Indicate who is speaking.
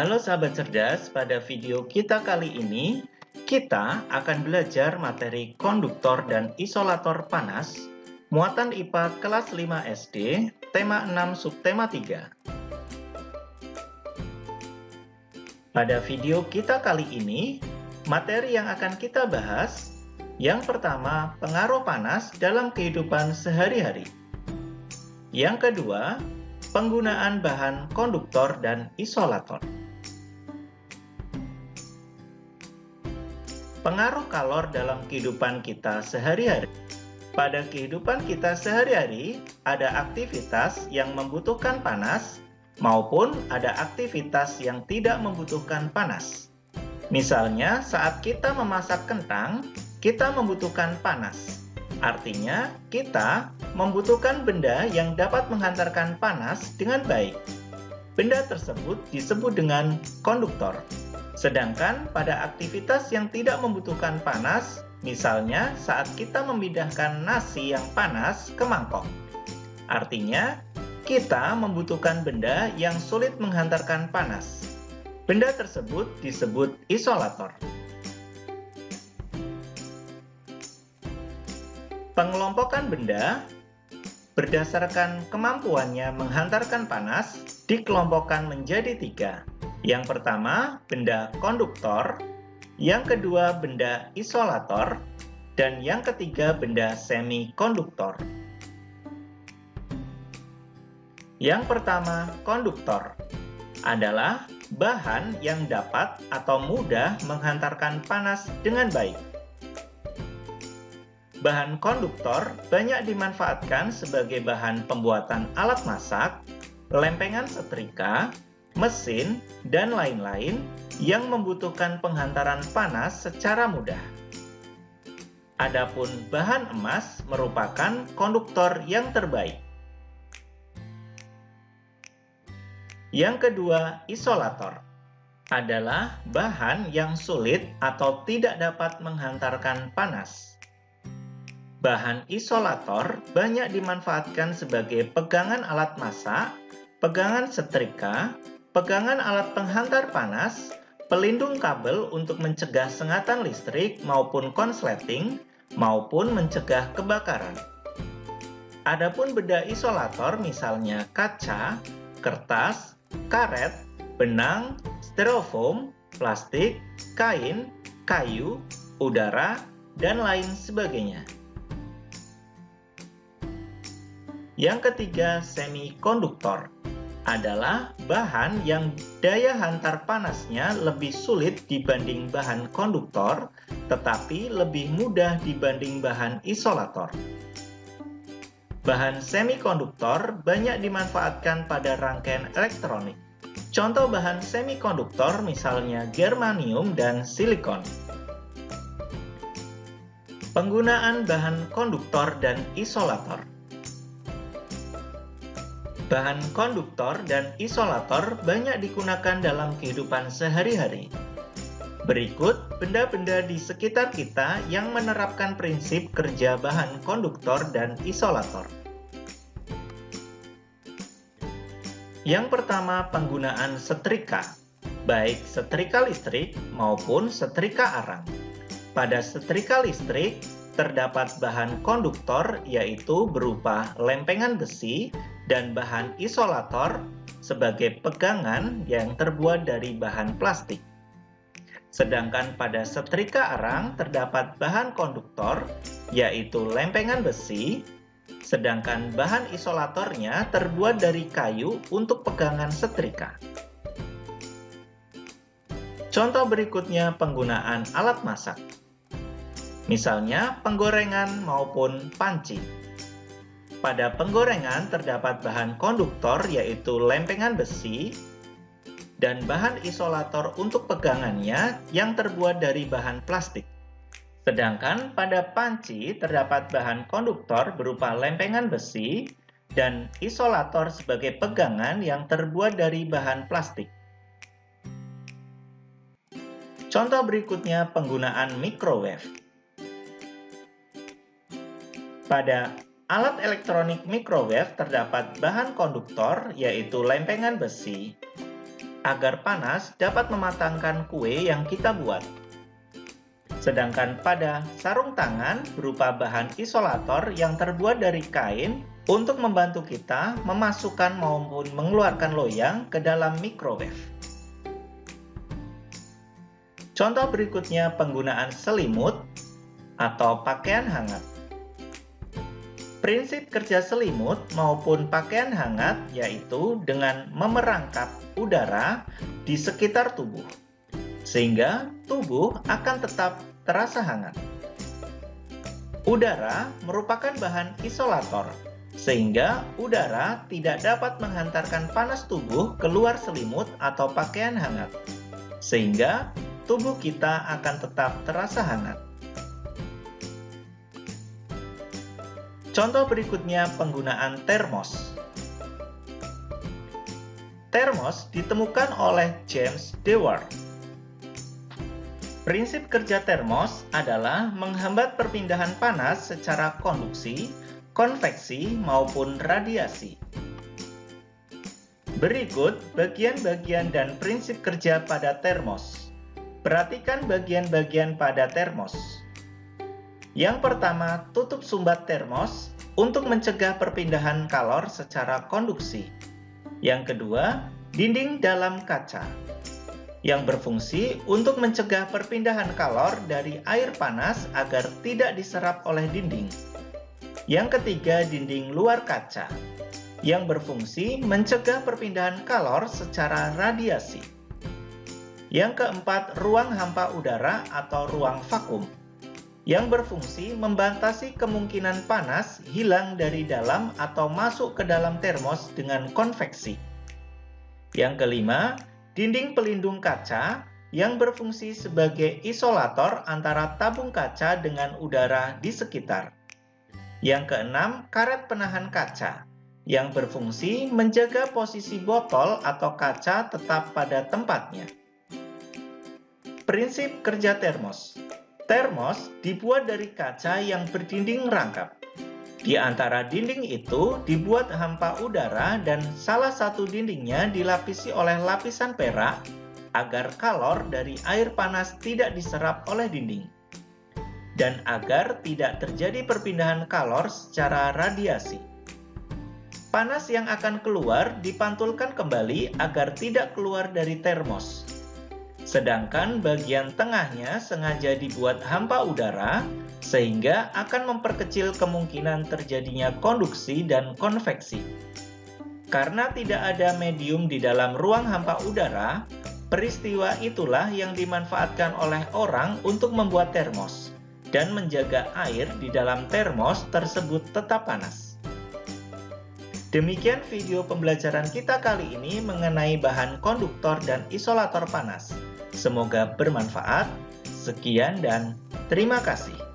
Speaker 1: Halo sahabat cerdas, pada video kita kali ini kita akan belajar materi konduktor dan isolator panas muatan IPA kelas 5 SD, tema 6 subtema 3. Pada video kita kali ini, materi yang akan kita bahas yang pertama, pengaruh panas dalam kehidupan sehari-hari. Yang kedua, penggunaan bahan konduktor dan isolator. Pengaruh kalor dalam kehidupan kita sehari-hari. Pada kehidupan kita sehari-hari, ada aktivitas yang membutuhkan panas maupun ada aktivitas yang tidak membutuhkan panas. Misalnya, saat kita memasak kentang, kita membutuhkan panas. Artinya, kita membutuhkan benda yang dapat menghantarkan panas dengan baik. Benda tersebut disebut dengan konduktor. Sedangkan pada aktivitas yang tidak membutuhkan panas, misalnya saat kita memindahkan nasi yang panas ke mangkok. Artinya, kita membutuhkan benda yang sulit menghantarkan panas. Benda tersebut disebut isolator. Pengelompokan benda berdasarkan kemampuannya menghantarkan panas dikelompokkan menjadi 3. Yang pertama, benda konduktor, yang kedua, benda isolator, dan yang ketiga, benda semikonduktor. Yang pertama, konduktor adalah bahan yang dapat atau mudah menghantarkan panas dengan baik. Bahan konduktor banyak dimanfaatkan sebagai bahan pembuatan alat masak, lempengan setrika, mesin, dan lain-lain yang membutuhkan penghantaran panas secara mudah. Adapun bahan emas merupakan konduktor yang terbaik. Yang kedua, isolator adalah bahan yang sulit atau tidak dapat menghantarkan panas. Bahan isolator banyak dimanfaatkan sebagai pegangan alat masak, pegangan setrika, pegangan alat penghantar panas, pelindung kabel untuk mencegah sengatan listrik maupun konsleting, maupun mencegah kebakaran. Adapun benda isolator misalnya kaca, kertas, karet, benang, styrofoam, plastik, kain, kayu, udara, dan lain sebagainya. Yang ketiga, semikonduktor adalah bahan yang daya hantar panasnya lebih sulit dibanding bahan konduktor, tetapi lebih mudah dibanding bahan isolator. Bahan semikonduktor banyak dimanfaatkan pada rangkaian elektronik. Contoh bahan semikonduktor misalnya germanium dan silikon. Penggunaan bahan konduktor dan isolator. Bahan konduktor dan isolator banyak digunakan dalam kehidupan sehari-hari. Berikut benda-benda di sekitar kita yang menerapkan prinsip kerja bahan konduktor dan isolator. Yang pertama, penggunaan setrika, baik setrika listrik maupun setrika arang. Pada setrika listrik, terdapat bahan konduktor yaitu berupa lempengan besi dan bahan isolator sebagai pegangan yang terbuat dari bahan plastik. Sedangkan pada setrika arang terdapat bahan konduktor yaitu lempengan besi, sedangkan bahan isolatornya terbuat dari kayu untuk pegangan setrika. Contoh berikutnya penggunaan alat masak. Misalnya penggorengan maupun panci. Pada penggorengan terdapat bahan konduktor yaitu lempengan besi dan bahan isolator untuk pegangannya yang terbuat dari bahan plastik. Sedangkan pada panci terdapat bahan konduktor berupa lempengan besi dan isolator sebagai pegangan yang terbuat dari bahan plastik. Contoh berikutnya penggunaan microwave. Pada alat elektronik microwave terdapat bahan konduktor yaitu lempengan besi agar panas dapat mematangkan kue yang kita buat. Sedangkan pada sarung tangan berupa bahan isolator yang terbuat dari kain untuk membantu kita memasukkan maupun mengeluarkan loyang ke dalam microwave. Contoh berikutnya penggunaan selimut atau pakaian hangat. Prinsip kerja selimut maupun pakaian hangat yaitu dengan memerangkap udara di sekitar tubuh, sehingga tubuh akan tetap terasa hangat. Udara merupakan bahan isolator, sehingga udara tidak dapat menghantarkan panas tubuh keluar selimut atau pakaian hangat, sehingga tubuh kita akan tetap terasa hangat. Contoh berikutnya penggunaan termos. Termos ditemukan oleh James Dewar. Prinsip kerja termos adalah menghambat perpindahan panas secara konduksi, konveksi, maupun radiasi. Berikut bagian-bagian dan prinsip kerja pada termos. Perhatikan bagian-bagian pada termos. Yang pertama, tutup sumbat termos untuk mencegah perpindahan kalor secara konduksi. Yang kedua, dinding dalam kaca yang berfungsi untuk mencegah perpindahan kalor dari air panas agar tidak diserap oleh dinding. Yang ketiga, dinding luar kaca yang berfungsi mencegah perpindahan kalor secara radiasi. Yang keempat, ruang hampa udara atau ruang vakum yang berfungsi membatasi kemungkinan panas hilang dari dalam atau masuk ke dalam termos dengan konveksi. Yang kelima, dinding pelindung kaca yang berfungsi sebagai isolator antara tabung kaca dengan udara di sekitar. Yang keenam, karet penahan kaca yang berfungsi menjaga posisi botol atau kaca tetap pada tempatnya. Prinsip kerja termos. Termos dibuat dari kaca yang berdinding rangkap. Di antara dinding itu dibuat hampa udara dan salah satu dindingnya dilapisi oleh lapisan perak agar kalor dari air panas tidak diserap oleh dinding dan agar tidak terjadi perpindahan kalor secara radiasi. Panas yang akan keluar dipantulkan kembali agar tidak keluar dari termos. Sedangkan bagian tengahnya sengaja dibuat hampa udara sehingga akan memperkecil kemungkinan terjadinya konduksi dan konveksi. Karena tidak ada medium di dalam ruang hampa udara, peristiwa itulah yang dimanfaatkan oleh orang untuk membuat termos dan menjaga air di dalam termos tersebut tetap panas. Demikian video pembelajaran kita kali ini mengenai bahan konduktor dan isolator panas. Semoga bermanfaat. Sekian dan terima kasih.